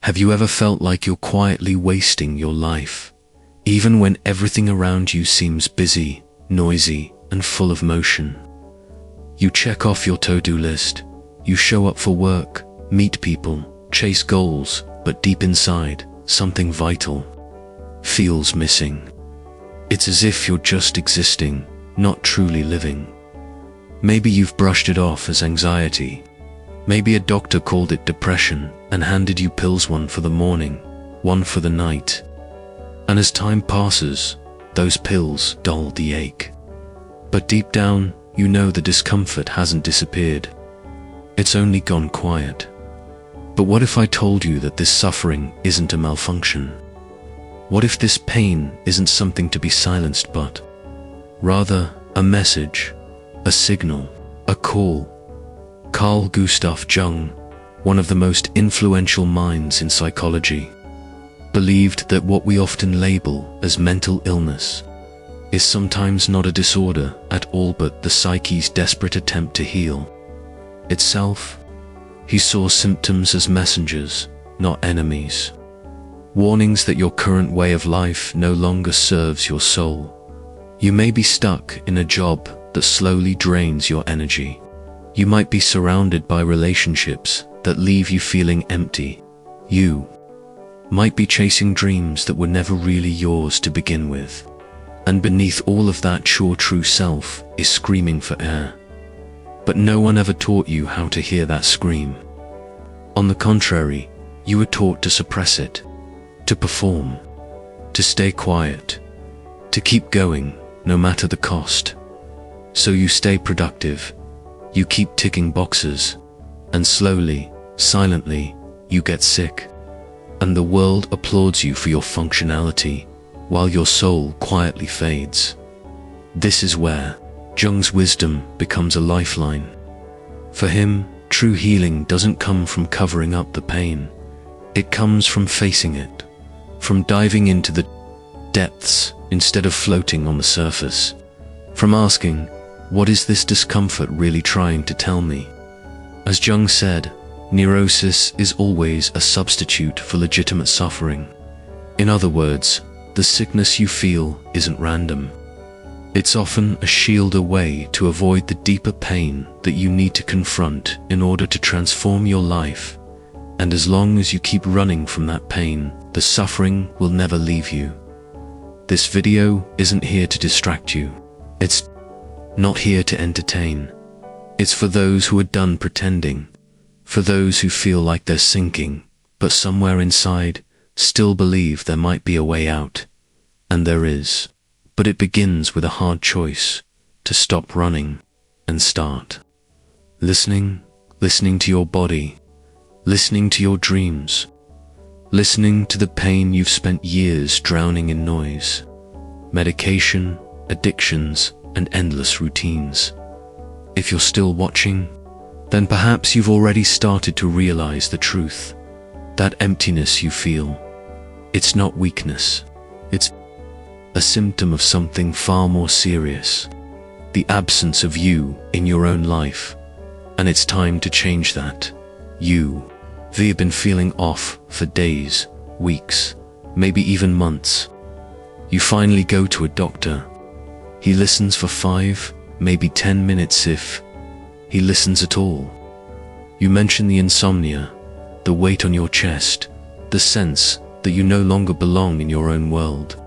Have you ever felt like you're quietly wasting your life, even when everything around you seems busy, noisy, and full of motion? You check off your to-do list, you show up for work, meet people, chase goals, but deep inside, something vital feels missing. It's as if you're just existing, not truly living. Maybe you've brushed it off as anxiety. Maybe a doctor called it depression and handed you pills, one for the morning, one for the night. And as time passes, those pills dull the ache. But deep down, you know the discomfort hasn't disappeared. It's only gone quiet. But what if I told you that this suffering isn't a malfunction? What if this pain isn't something to be silenced, but rather a message, a signal, a call? Carl Gustav Jung, one of the most influential minds in psychology, believed that what we often label as mental illness is sometimes not a disorder at all, but the psyche's desperate attempt to heal itself. He saw symptoms as messengers, not enemies. Warnings that your current way of life no longer serves your soul. You may be stuck in a job that slowly drains your energy. You might be surrounded by relationships that leave you feeling empty. You might be chasing dreams that were never really yours to begin with. And beneath all of that, your true self is screaming for air. But no one ever taught you how to hear that scream. On the contrary, you were taught to suppress it, to perform, to stay quiet, to keep going no matter the cost. So you stay productive, you keep ticking boxes, and slowly, silently, you get sick. And the world applauds you for your functionality, while your soul quietly fades. This is where Jung's wisdom becomes a lifeline. For him, true healing doesn't come from covering up the pain. It comes from facing it, from diving into the depths instead of floating on the surface, from asking, what is this discomfort really trying to tell me? As Jung said, neurosis is always a substitute for legitimate suffering. In other words, the sickness you feel isn't random. It's often a shield away to avoid the deeper pain that you need to confront in order to transform your life. And as long as you keep running from that pain, the suffering will never leave you. This video isn't here to distract you. It's not here to entertain. It's for those who are done pretending, for those who feel like they're sinking, but somewhere inside still believe there might be a way out. And there is. But it begins with a hard choice, to stop running and start listening to your body, listening to your dreams, listening to the pain you've spent years drowning in noise, medication, addictions, and endless routines. If you're still watching, then perhaps you've already started to realize the truth. That emptiness you feel, it's not weakness. It's a symptom of something far more serious, the absence of you in your own life. And it's time to change that. You've been feeling off for days, weeks, maybe even months. You finally go to a doctor. He listens for 5, maybe 10 minutes if he listens at all. You mention the insomnia, the weight on your chest, the sense that you no longer belong in your own world.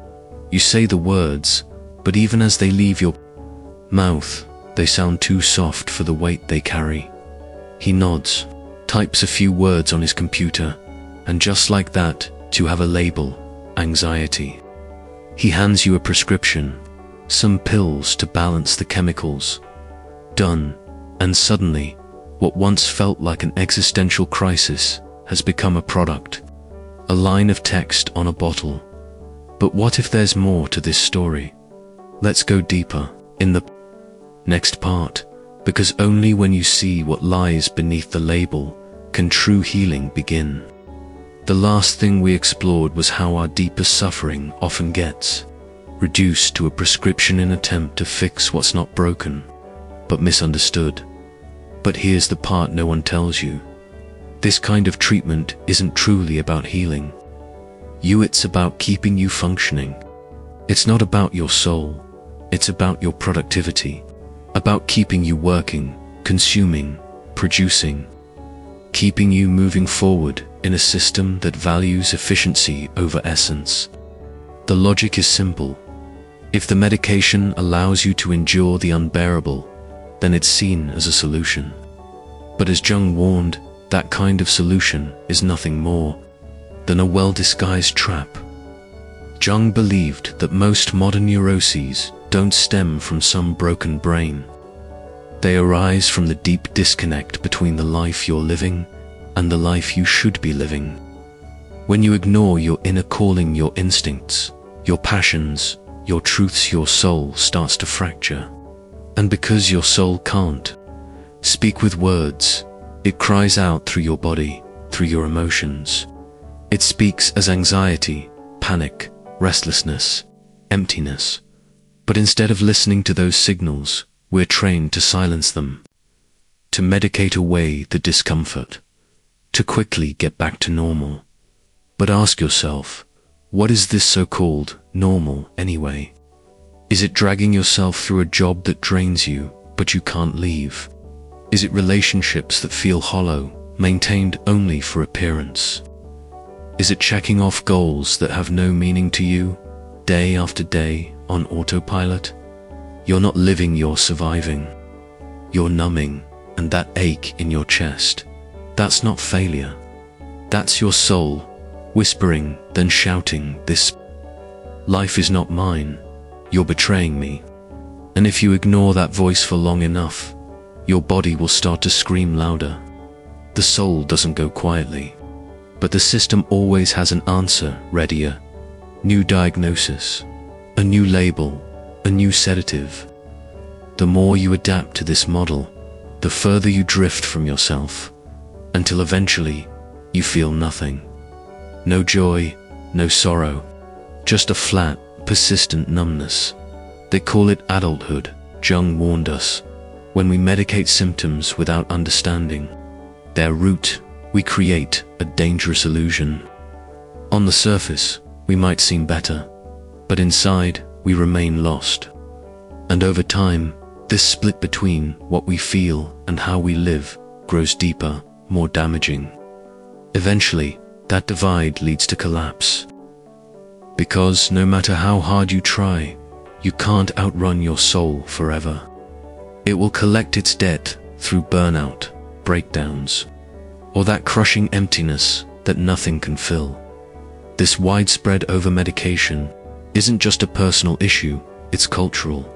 You say the words, but even as they leave your mouth, they sound too soft for the weight they carry. He nods, types a few words on his computer, and just like that, you have a label, anxiety. He hands you a prescription, some pills to balance the chemicals. Done, and suddenly, what once felt like an existential crisis has become a product, a line of text on a bottle. But what if there's more to this story? Let's go deeper in the next part, because only when you see what lies beneath the label can true healing begin. The last thing we explored was how our deepest suffering often gets reduced to a prescription in an attempt to fix what's not broken, but misunderstood. But here's the part no one tells you. This kind of treatment isn't truly about healing you, it's about keeping you functioning. It's not about your soul, it's about your productivity, about keeping you working, consuming, producing, keeping you moving forward in a system that values efficiency over essence. The logic is simple. If the medication allows you to endure the unbearable, then it's seen as a solution. But as Jung warned, that kind of solution is nothing more than a well-disguised trap. Jung believed that most modern neuroses don't stem from some broken brain. They arise from the deep disconnect between the life you're living and the life you should be living. When you ignore your inner calling, your instincts, your passions, your truths, your soul starts to fracture. And because your soul can't speak with words, it cries out through your body, through your emotions. It speaks as anxiety, panic, restlessness, emptiness. But instead of listening to those signals, we're trained to silence them, to medicate away the discomfort, to quickly get back to normal. But ask yourself, what is this so-called normal anyway? Is it dragging yourself through a job that drains you, but you can't leave? Is it relationships that feel hollow, maintained only for appearance? Is it checking off goals that have no meaning to you, day after day on autopilot? You're not living, you're surviving. You're numbing, and that ache in your chest, that's not failure. That's your soul, whispering, then shouting, this life is not mine, you're betraying me. And if you ignore that voice for long enough, your body will start to scream louder. The soul doesn't go quietly, but the system always has an answer ready, a new diagnosis, a new label, a new sedative. The more you adapt to this model, the further you drift from yourself, until eventually you feel nothing. No joy, no sorrow, just a flat, persistent numbness. They call it adulthood, Jung warned us. When we medicate symptoms without understanding their root, we create a dangerous illusion. On the surface, we might seem better, but inside, we remain lost. And over time, this split between what we feel and how we live grows deeper, more damaging. Eventually, that divide leads to collapse. Because no matter how hard you try, you can't outrun your soul forever. It will collect its debt through burnout, breakdowns, or that crushing emptiness that nothing can fill. This widespread over-medication isn't just a personal issue, it's cultural.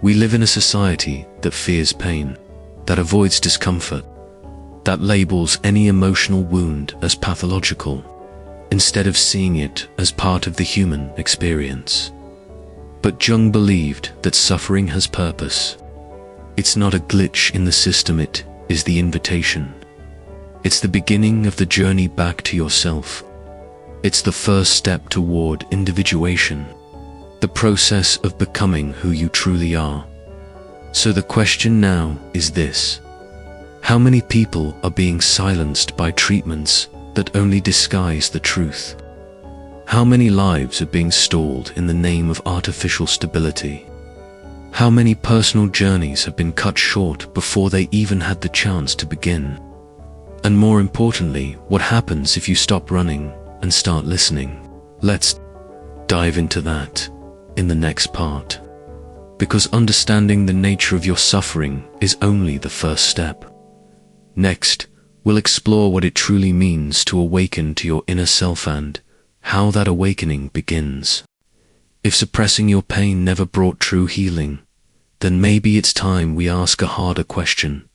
We live in a society that fears pain, that avoids discomfort, that labels any emotional wound as pathological, instead of seeing it as part of the human experience. But Jung believed that suffering has purpose. It's not a glitch in the system, it is the invitation. It's the beginning of the journey back to yourself. It's the first step toward individuation, the process of becoming who you truly are. So the question now is this: how many people are being silenced by treatments that only disguise the truth? How many lives are being stalled in the name of artificial stability? How many personal journeys have been cut short before they even had the chance to begin? And more importantly, what happens if you stop running and start listening? Let's dive into that in the next part. Because understanding the nature of your suffering is only the first step. Next, we'll explore what it truly means to awaken to your inner self and how that awakening begins. If suppressing your pain never brought true healing, then maybe it's time we ask a harder question.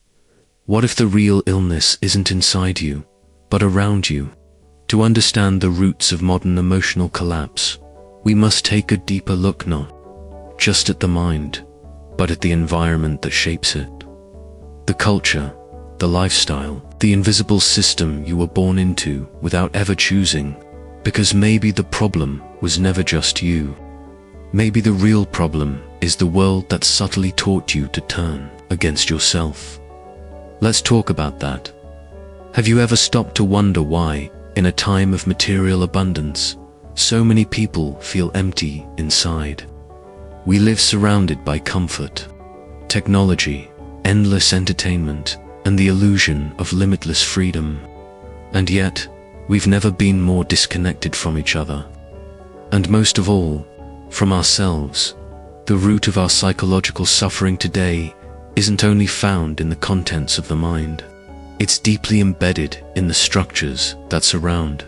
What if the real illness isn't inside you, but around you? To understand the roots of modern emotional collapse, we must take a deeper look, not just at the mind, but at the environment that shapes it. The culture, the lifestyle, the invisible system you were born into without ever choosing, because maybe the problem was never just you. Maybe the real problem is the world that subtly taught you to turn against yourself. Let's talk about that. Have you ever stopped to wonder why, in a time of material abundance, so many people feel empty inside? We live surrounded by comfort, technology, endless entertainment, and the illusion of limitless freedom. And yet, we've never been more disconnected from each other. And most of all, from ourselves. The root of our psychological suffering today isn't only found in the contents of the mind. It's deeply embedded in the structures that surround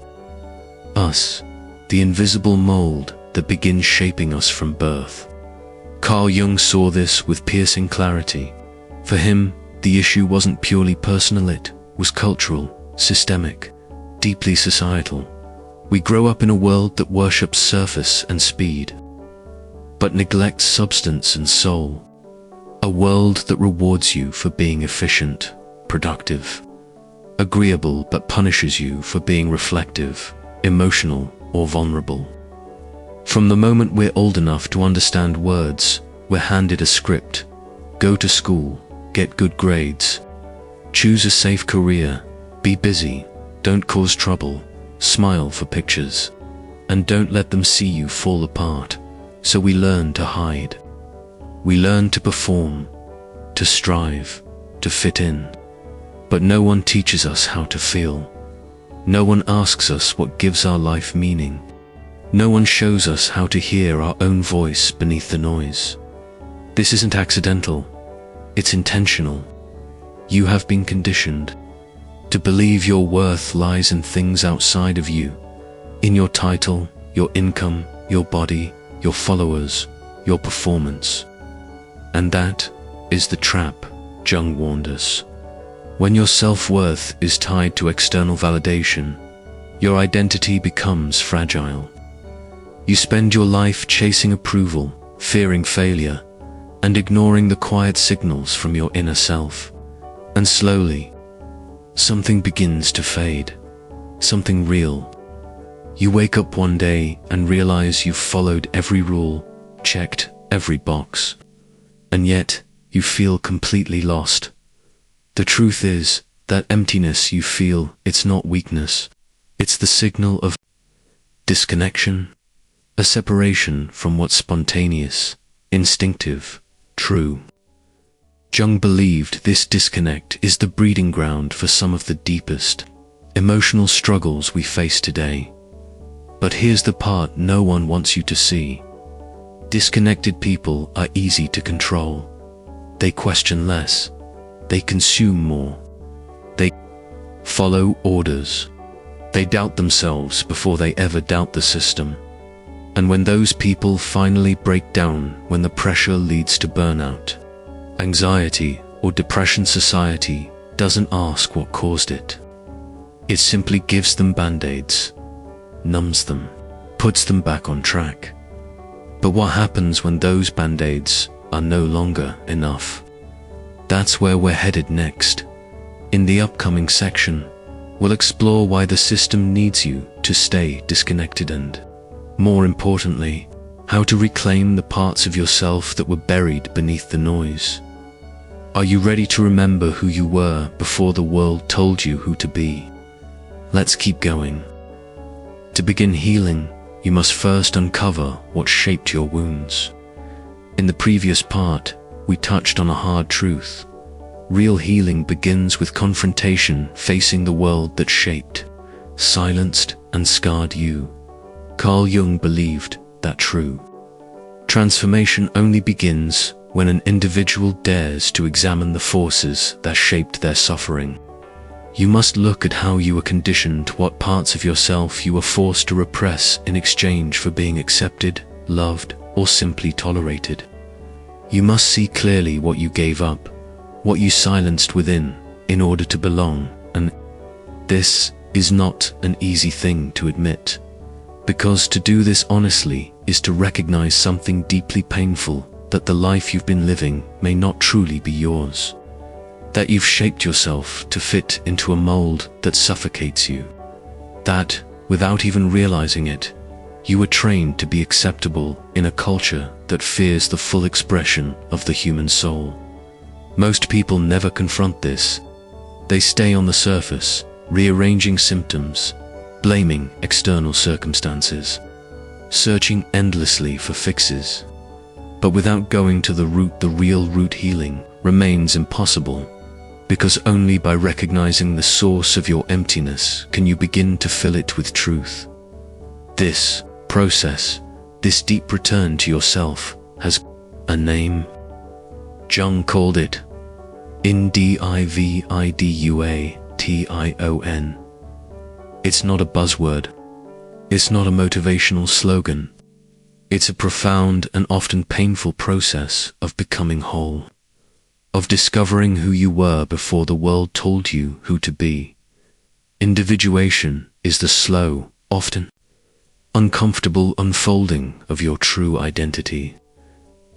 us, the invisible mold that begins shaping us from birth. Carl Jung saw this with piercing clarity. For him, the issue wasn't purely personal, it was cultural, systemic, deeply societal. We grow up in a world that worships surface and speed, but neglects substance and soul. A world that rewards you for being efficient, productive, agreeable, but punishes you for being reflective, emotional, or vulnerable. From the moment we're old enough to understand words, we're handed a script. Go to school, get good grades, choose a safe career, be busy, don't cause trouble, smile for pictures, and don't let them see you fall apart. So we learn to hide. We learn to perform, to strive, to fit in. But no one teaches us how to feel. No one asks us what gives our life meaning. No one shows us how to hear our own voice beneath the noise. This isn't accidental. It's intentional. You have been conditioned to believe your worth lies in things outside of you, in your title, your income, your body, your followers, your performance. And that is the trap, Jung warned us. When your self-worth is tied to external validation, your identity becomes fragile. You spend your life chasing approval, fearing failure, and ignoring the quiet signals from your inner self. And slowly, something begins to fade, something real. You wake up one day and realize you've followed every rule, checked every box, and yet you feel completely lost. The truth is, that emptiness you feel, it's not weakness. It's the signal of disconnection, a separation from what's spontaneous, instinctive, true. Jung believed this disconnect is the breeding ground for some of the deepest emotional struggles we face today. But here's the part no one wants you to see. Disconnected people are easy to control. They question less. They consume more. They follow orders. They doubt themselves before they ever doubt the system. And when those people finally break down, when the pressure leads to burnout, anxiety, or depression, society doesn't ask what caused it. It simply gives them band-aids, numbs them, puts them back on track. But what happens when those band-aids are no longer enough? That's where we're headed next. In the upcoming section, we'll explore why the system needs you to stay disconnected and, more importantly, how to reclaim the parts of yourself that were buried beneath the noise. Are you ready to remember who you were before the world told you who to be? Let's keep going. To begin healing, you must first uncover what shaped your wounds. In the previous part, we touched on a hard truth. Real healing begins with confrontation, facing the world that shaped, silenced, and scarred you. Carl Jung believed that true transformation only begins when an individual dares to examine the forces that shaped their suffering. You must look at how you were conditioned, what parts of yourself you were forced to repress in exchange for being accepted, loved, or simply tolerated. You must see clearly what you gave up, what you silenced within, in order to belong, and this is not an easy thing to admit. Because to do this honestly is to recognize something deeply painful, that the life you've been living may not truly be yours. That you've shaped yourself to fit into a mold that suffocates you. That, without even realizing it, you were trained to be acceptable in a culture that fears the full expression of the human soul. Most people never confront this. They stay on the surface, rearranging symptoms, blaming external circumstances, searching endlessly for fixes. But without going to the root, the real root, healing remains impossible, because only by recognizing the source of your emptiness can you begin to fill it with truth. This process, this deep return to yourself, has a name. Jung called it individuation. It's not a buzzword. It's not a motivational slogan. It's a profound and often painful process of becoming whole, of discovering who you were before the world told you who to be. Individuation is the slow, often uncomfortable unfolding of your true identity.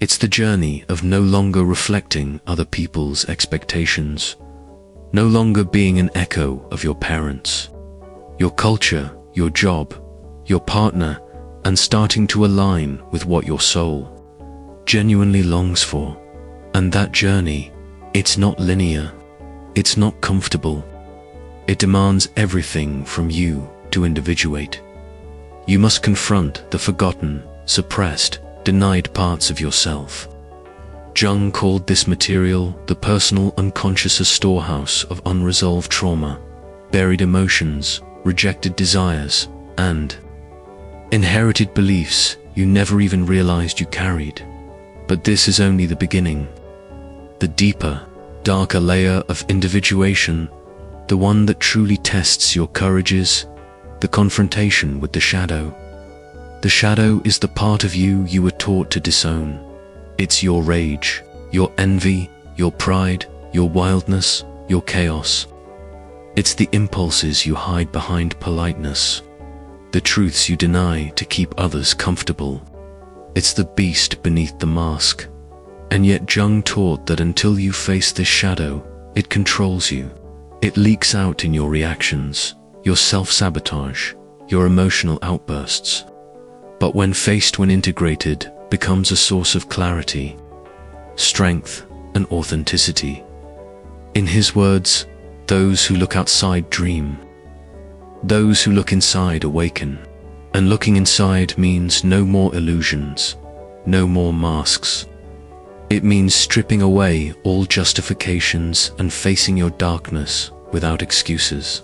It's the journey of no longer reflecting other people's expectations, no longer being an echo of your parents, your culture, your job, your partner, and starting to align with what your soul genuinely longs for. And that journey, it's not linear, it's not comfortable. It demands everything from you to individuate. You must confront the forgotten, suppressed, denied parts of yourself. Jung called this material the personal unconscious, a storehouse of unresolved trauma, buried emotions, rejected desires, and inherited beliefs you never even realized you carried. But this is only the beginning. The deeper, darker layer of individuation, the one that truly tests your courage, is the confrontation with the shadow. The shadow is the part of you you were taught to disown. It's your rage, your envy, your pride, your wildness, your chaos. It's the impulses you hide behind politeness, the truths you deny to keep others comfortable. It's the beast beneath the mask. And yet Jung taught that until you face this shadow, it controls you. It leaks out in your reactions, your self-sabotage, your emotional outbursts. But when faced, when integrated, becomes a source of clarity, strength, and authenticity. In his words, those who look outside dream. Those who look inside awaken. And looking inside means no more illusions, no more masks. It means stripping away all justifications and facing your darkness without excuses,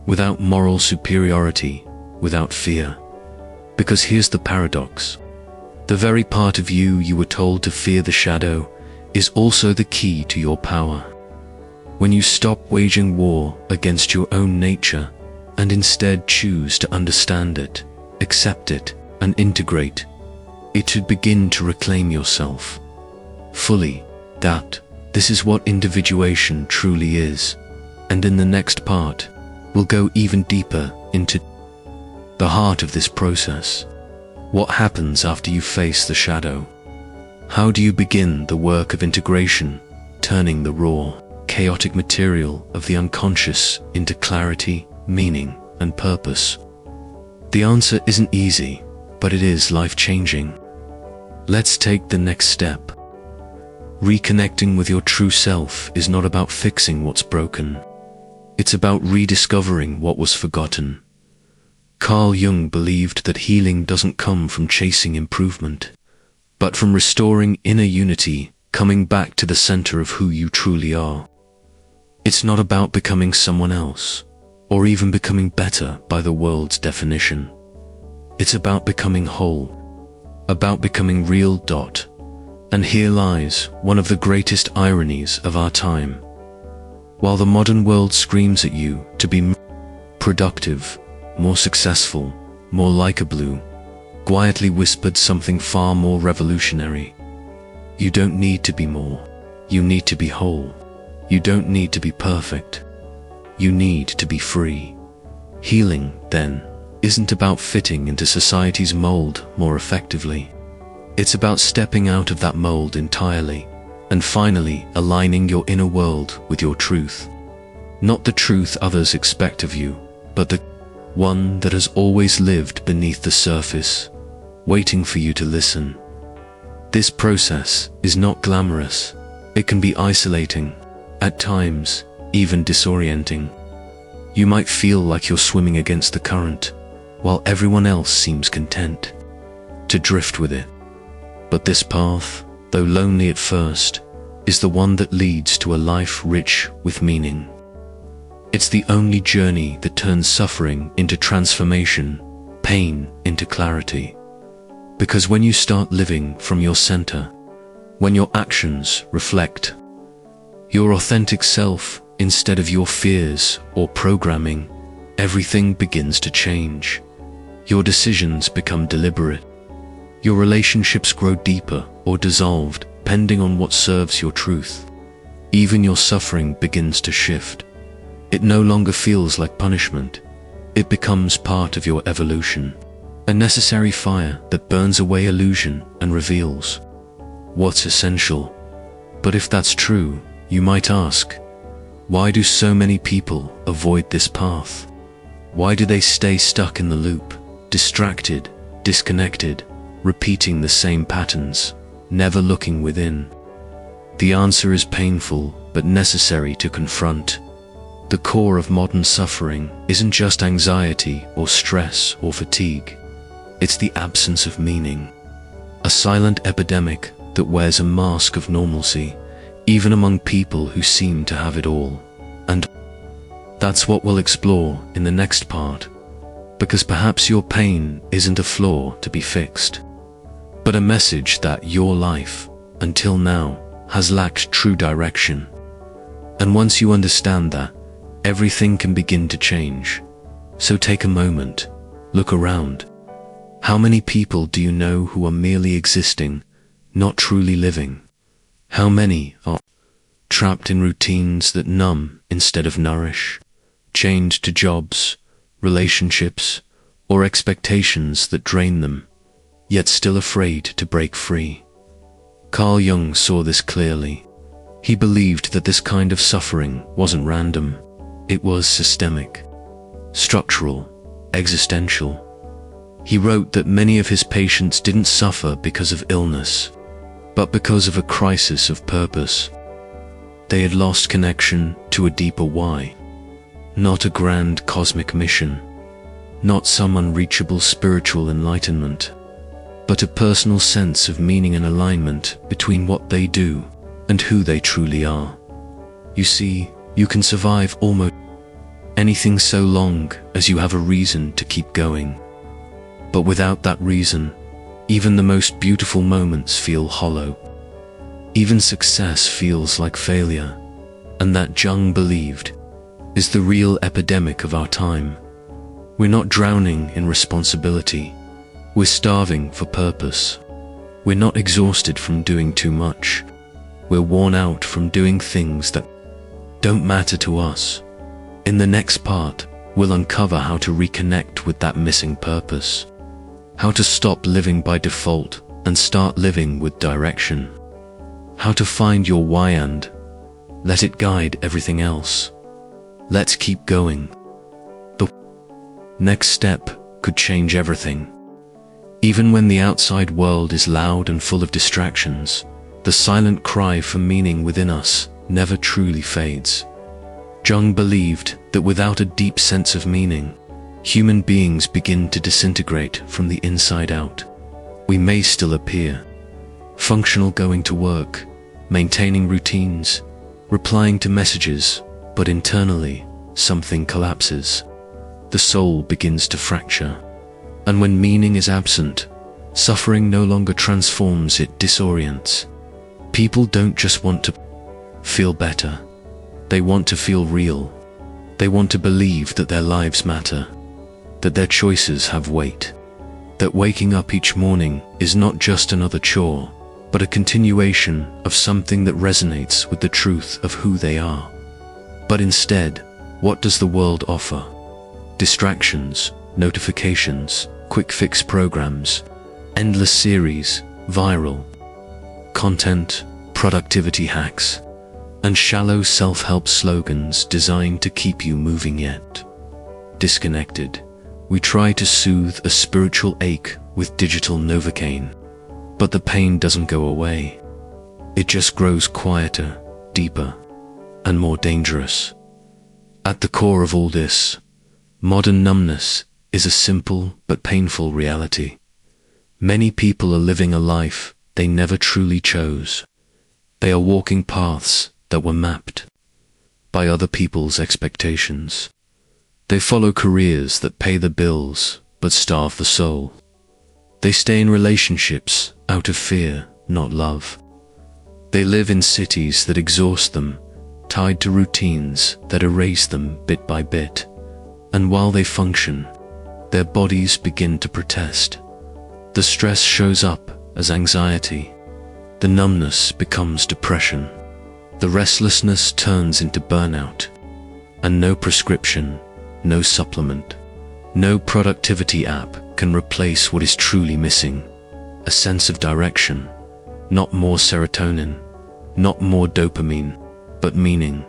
without moral superiority, without fear. Because here's the paradox. The very part of you you were told to fear, the shadow, is also the key to your power. When you stop waging war against your own nature and instead choose to understand it, accept it, and integrate, it should begin to reclaim yourself fully. This is what individuation truly is. And in the next part, we'll go even deeper into the heart of this process. What happens after you face the shadow? How do you begin the work of integration, turning the raw, chaotic material of the unconscious into clarity, meaning, and purpose? The answer isn't easy, but it is life-changing. Let's take the next step. Reconnecting with your true self is not about fixing what's broken. It's about rediscovering what was forgotten. Carl Jung believed that healing doesn't come from chasing improvement, but from restoring inner unity, coming back to the center of who you truly are. It's not about becoming someone else, or even becoming better by the world's definition. It's about becoming whole, about becoming real. And here lies one of the greatest ironies of our time. While the modern world screams at you to be productive, more successful, more likable, quietly whispered something far more revolutionary. You don't need to be more. You need to be whole. You don't need to be perfect. You need to be free. Healing, then, isn't about fitting into society's mold more effectively. It's about stepping out of that mold entirely, and finally aligning your inner world with your truth. Not the truth others expect of you, but the one that has always lived beneath the surface, waiting for you to listen. This process is not glamorous. It can be isolating, at times even disorienting. You might feel like you're swimming against the current, while everyone else seems content to drift with it. But this path, though lonely at first, is the one that leads to a life rich with meaning. It's the only journey that turns suffering into transformation, pain into clarity. Because when you start living from your center, when your actions reflect your authentic self instead of your fears or programming, everything begins to change. Your decisions become deliberate. Your relationships grow deeper or dissolved, depending on what serves your truth. Even your suffering begins to shift. It no longer feels like punishment. It becomes part of your evolution, a necessary fire that burns away illusion and reveals what's essential. But if that's true, you might ask, why do so many people avoid this path? Why do they stay stuck in the loop, distracted, disconnected, repeating the same patterns, never looking within? The answer is painful but necessary to confront. The core of modern suffering isn't just anxiety or stress or fatigue. It's the absence of meaning. A silent epidemic that wears a mask of normalcy, even among people who seem to have it all. And that's what we'll explore in the next part. Because perhaps your pain isn't a flaw to be fixed, but a message that your life, until now, has lacked true direction. And once you understand that, everything can begin to change. So take a moment, look around. How many people do you know who are merely existing, not truly living? How many are trapped in routines that numb instead of nourish, chained to jobs, relationships, or expectations that drain them, yet still afraid to break free? Carl Jung saw this clearly. He believed that this kind of suffering wasn't random. It was systemic, structural, existential. He wrote that many of his patients didn't suffer because of illness, but because of a crisis of purpose. They had lost connection to a deeper why, not a grand cosmic mission, not some unreachable spiritual enlightenment, but a personal sense of meaning and alignment between what they do and who they truly are. You see, you can survive almost anything so long as you have a reason to keep going. But without that reason, even the most beautiful moments feel hollow. Even success feels like failure. And that, Jung believed, is the real epidemic of our time. We're not drowning in responsibility. We're starving for purpose. We're not exhausted from doing too much. We're worn out from doing things that don't matter to us. In the next part, we'll uncover how to reconnect with that missing purpose, how to stop living by default and start living with direction, how to find your why and let it guide everything else. Let's keep going. The next step could change everything. Even when the outside world is loud and full of distractions, the silent cry for meaning within us never truly fades. Jung believed that without a deep sense of meaning, human beings begin to disintegrate from the inside out. We may still appear functional, going to work, maintaining routines, replying to messages, but internally, something collapses. The soul begins to fracture. And when meaning is absent, suffering no longer transforms, it disorients. People don't just want to feel better. They want to feel real. They want to believe that their lives matter, that their choices have weight, that waking up each morning is not just another chore, but a continuation of something that resonates with the truth of who they are. But instead, what does the world offer? Distractions, notifications, quick fix programs, endless series, viral content, productivity hacks, and shallow self-help slogans designed to keep you moving yet disconnected. We try to soothe a spiritual ache with digital Novocaine, but the pain doesn't go away. It just grows quieter, deeper, and more dangerous. At the core of all this, modern numbness is a simple but painful reality. Many people are living a life they never truly chose. They are walking paths that were mapped by other people's expectations. They follow careers that pay the bills but starve the soul. They stay in relationships out of fear, not love. They live in cities that exhaust them, tied to routines that erase them bit by bit. And while they function, their bodies begin to protest. The stress shows up as anxiety. The numbness becomes depression. The restlessness turns into burnout. And no prescription, no supplement, no productivity app can replace what is truly missing. A sense of direction. Not more serotonin, not more dopamine, but meaning,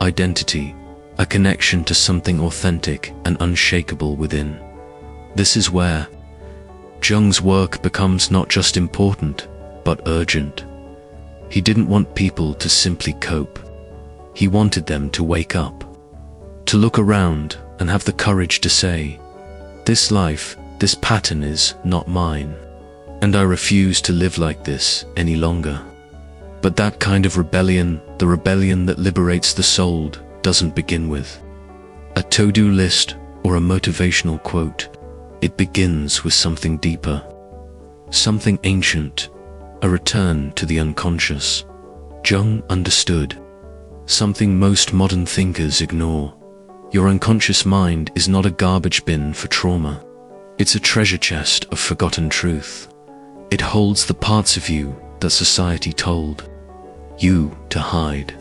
identity, a connection to something authentic and unshakable within. This is where Jung's work becomes not just important, but urgent. He didn't want people to simply cope. He wanted them to wake up, to look around and have the courage to say, "This life, this pattern is not mine, and I refuse to live like this any longer." But that kind of rebellion, the rebellion that liberates the soul, doesn't begin with a to-do list or a motivational quote. It begins with something deeper, something ancient, a return to the unconscious. Jung understood something most modern thinkers ignore. Your unconscious mind is not a garbage bin for trauma. It's a treasure chest of forgotten truth. It holds the parts of you that society told you to hide.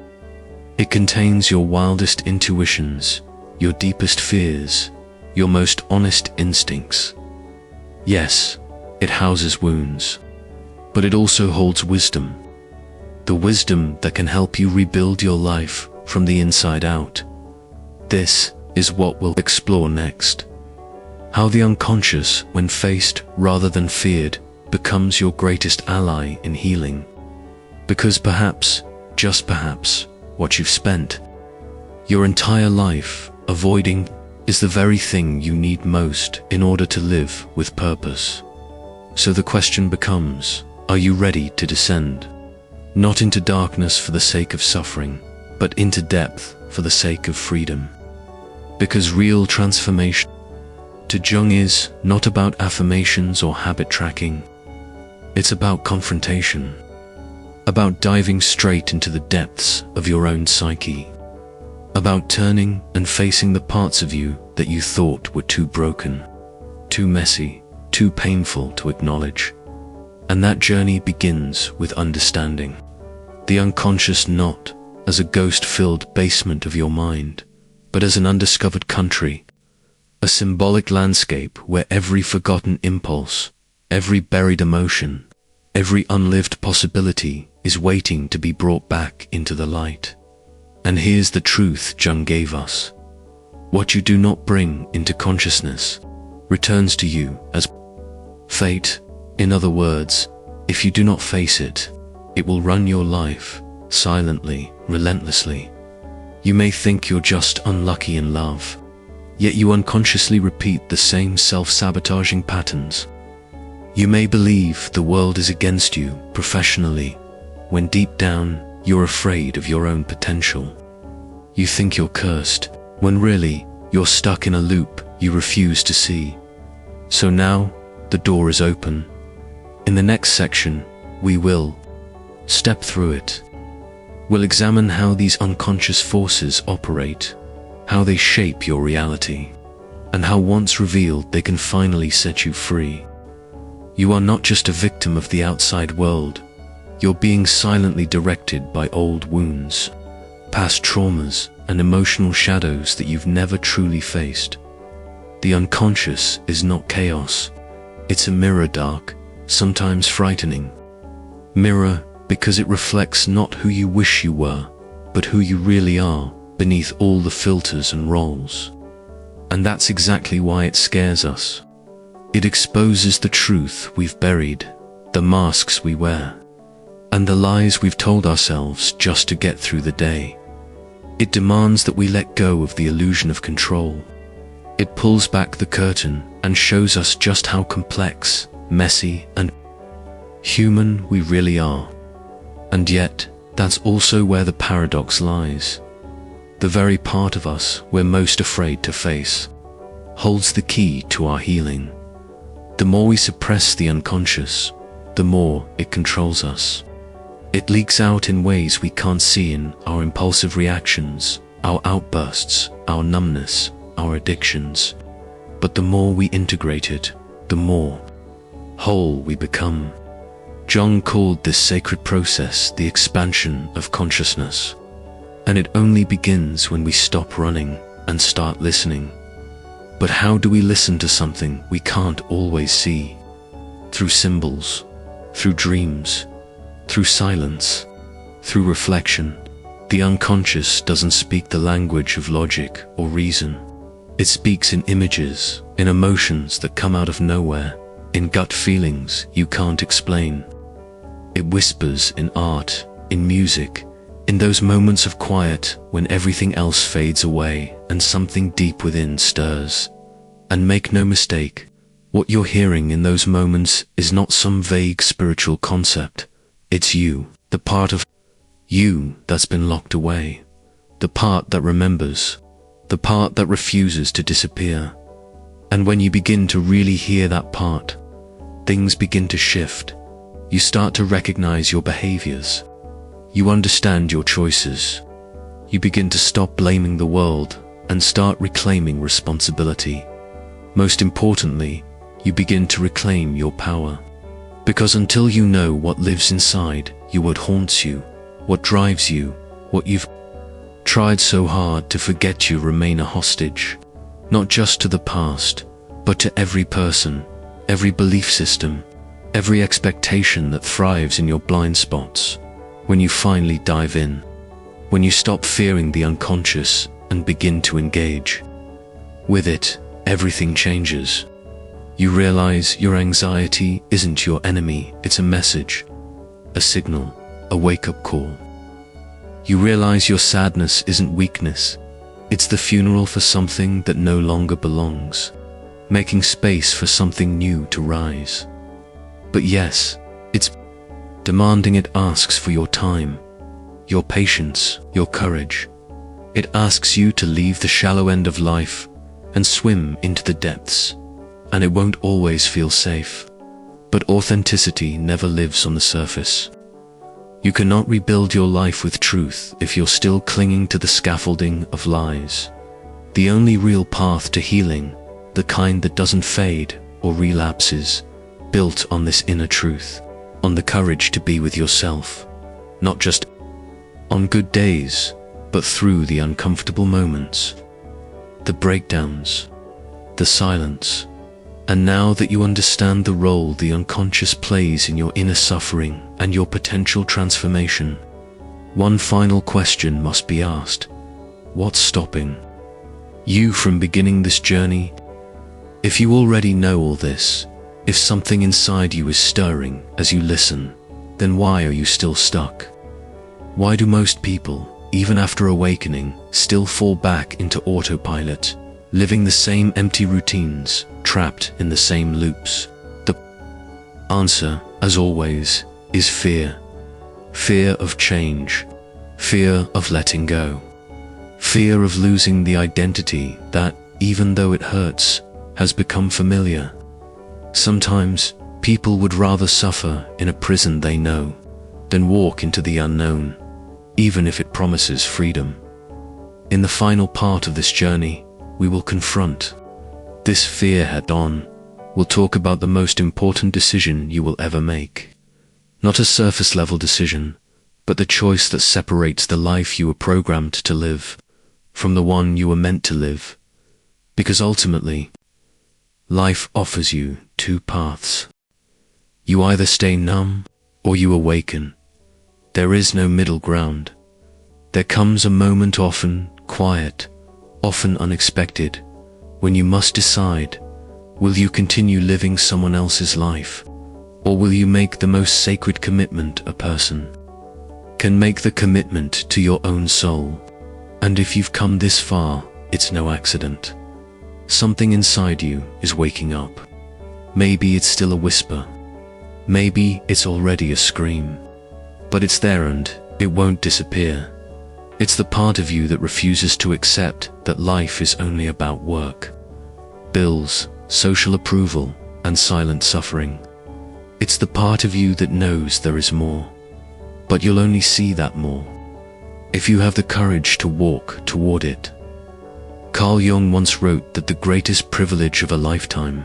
It contains your wildest intuitions, your deepest fears, your most honest instincts. Yes, it houses wounds, but it also holds wisdom. The wisdom that can help you rebuild your life from the inside out. This is what we'll explore next. How the unconscious, when faced rather than feared, becomes your greatest ally in healing. Because perhaps, just perhaps, what you've spent your entire life avoiding is the very thing you need most in order to live with purpose. So the question becomes, are you ready to descend? Not into darkness for the sake of suffering, but into depth for the sake of freedom. Because real transformation to Jung is not about affirmations or habit tracking. It's about confrontation. About diving straight into the depths of your own psyche. About turning and facing the parts of you that you thought were too broken, too messy, too painful to acknowledge. And that journey begins with understanding the unconscious not as a ghost-filled basement of your mind, but as an undiscovered country, a symbolic landscape where every forgotten impulse, every buried emotion, every unlived possibility is waiting to be brought back into the light. And here's the truth Jung gave us. What you do not bring into consciousness returns to you as fate. In other words, if you do not face it, it will run your life, silently, relentlessly. You may think you're just unlucky in love, yet you unconsciously repeat the same self-sabotaging patterns. You may believe the world is against you professionally, when deep down you're afraid of your own potential. You think you're cursed, when really you're stuck in a loop you refuse to see. So now, the door is open. In the next section, we will step through it. We'll examine how these unconscious forces operate, how they shape your reality, and how once revealed they can finally set you free. You are not just a victim of the outside world. You're being silently directed by old wounds, past traumas, and emotional shadows that you've never truly faced. The unconscious is not chaos. It's a mirror, dark, sometimes frightening. Mirror because it reflects not who you wish you were, but who you really are beneath all the filters and roles. And that's exactly why it scares us. It exposes the truth we've buried, the masks we wear, and the lies we've told ourselves just to get through the day. It demands that we let go of the illusion of control. It pulls back the curtain and shows us just how complex, messy, and human we really are. And yet, that's also where the paradox lies. The very part of us we're most afraid to face holds the key to our healing. The more we suppress the unconscious, the more it controls us. It leaks out in ways we can't see in our impulsive reactions, our outbursts, our numbness, our addictions. But the more we integrate it, the more whole we become. Jung called this sacred process the expansion of consciousness. And it only begins when we stop running and start listening. But how do we listen to something we can't always see? Through symbols, through dreams, through silence, through reflection. The unconscious doesn't speak the language of logic or reason. It speaks in images, in emotions that come out of nowhere, in gut feelings you can't explain. It whispers in art, in music, in those moments of quiet when everything else fades away and something deep within stirs. And make no mistake, what you're hearing in those moments is not some vague spiritual concept. It's you, the part of you that's been locked away, the part that remembers, the part that refuses to disappear. And when you begin to really hear that part, things begin to shift. You start to recognize your behaviors. You understand your choices. You begin to stop blaming the world and start reclaiming responsibility. Most importantly, you begin to reclaim your power. Because until you know what lives inside you, what haunts you, what drives you, what you've tried so hard to forget, you remain a hostage, not just to the past, but to every person, every belief system, every expectation that thrives in your blind spots. When you finally dive in, when you stop fearing the unconscious and begin to engage with it, everything changes. You realize your anxiety isn't your enemy, it's a message, a signal, a wake-up call. You realize your sadness isn't weakness, it's the funeral for something that no longer belongs, making space for something new to rise. But yes, it's demanding. It asks for your time, your patience, your courage. It asks you to leave the shallow end of life and swim into the depths. And it won't always feel safe. But authenticity never lives on the surface. You cannot rebuild your life with truth if you're still clinging to the scaffolding of lies. The only real path to healing, the kind that doesn't fade or relapses, built on this inner truth, on the courage to be with yourself, not just on good days, but through the uncomfortable moments, the breakdowns, the silence. And now that you understand the role the unconscious plays in your inner suffering and your potential transformation, one final question must be asked. What's stopping you from beginning this journey? If you already know all this, if something inside you is stirring as you listen, then why are you still stuck? Why do most people, even after awakening, still fall back into autopilot, living the same empty routines, trapped in the same loops? The answer, as always, is fear. Fear of change. Fear of letting go. Fear of losing the identity that, even though it hurts, has become familiar. Sometimes, people would rather suffer in a prison they know than walk into the unknown, even if it promises freedom. In the final part of this journey, we will confront this fear head-on. We'll talk about the most important decision you will ever make. Not a surface-level decision, but the choice that separates the life you were programmed to live from the one you were meant to live. Because ultimately, life offers you two paths. You either stay numb or you awaken. There is no middle ground. There comes a moment, often quiet, often unexpected, when you must decide, will you continue living someone else's life, or will you make the most sacred commitment a person can make, the commitment to your own soul? And if you've come this far, it's no accident. Something inside you is waking up. Maybe it's still a whisper. Maybe it's already a scream. But it's there and it won't disappear. It's the part of you that refuses to accept that life is only about work, bills, social approval, and silent suffering. It's the part of you that knows there is more. But you'll only see that more if you have the courage to walk toward it. Carl Jung once wrote that the greatest privilege of a lifetime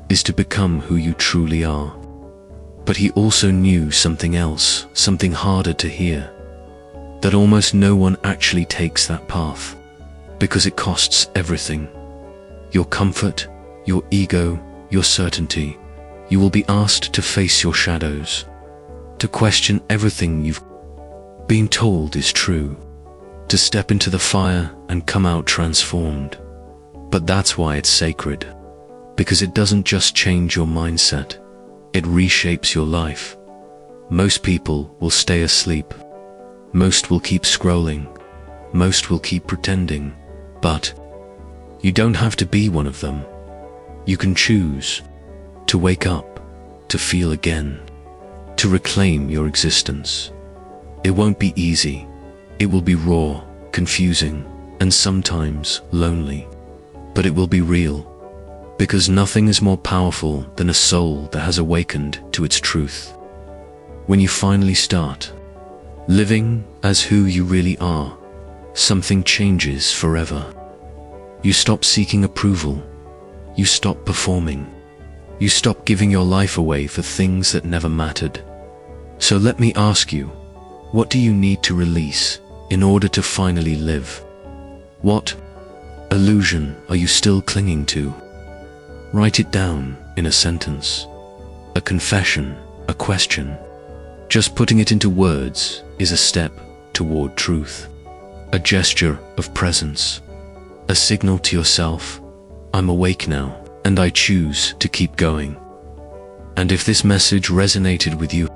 is to become who you truly are. But he also knew something else, something harder to hear, that almost no one actually takes that path, because it costs everything. Your comfort, your ego, your certainty. You will be asked to face your shadows, to question everything you've been told is true, to step into the fire and come out transformed. But that's why it's sacred, because it doesn't just change your mindset, it reshapes your life. Most people will stay asleep. Most will keep scrolling. Most will keep pretending. But you don't have to be one of them. You can choose to wake up, to feel again, to reclaim your existence. It won't be easy. It will be raw, confusing, and sometimes lonely. But it will be real, because nothing is more powerful than a soul that has awakened to its truth. When you finally start living as who you really are, something changes forever. You stop seeking approval. You stop performing. You stop giving your life away for things that never mattered. So let me ask you, what do you need to release in order to finally live? What illusion are you still clinging to? Write it down in a sentence, a confession, a question. Just putting it into words is a step toward truth, a gesture of presence, a signal to yourself, I'm awake now, and I choose to keep going. And if this message resonated with you,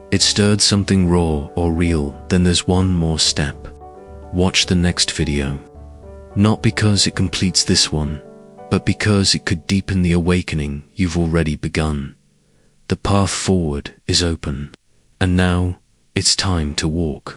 it stirred something raw or real, then there's one more step. Watch the next video. Not because it completes this one, but because it could deepen the awakening you've already begun. The path forward is open, and now it's time to walk.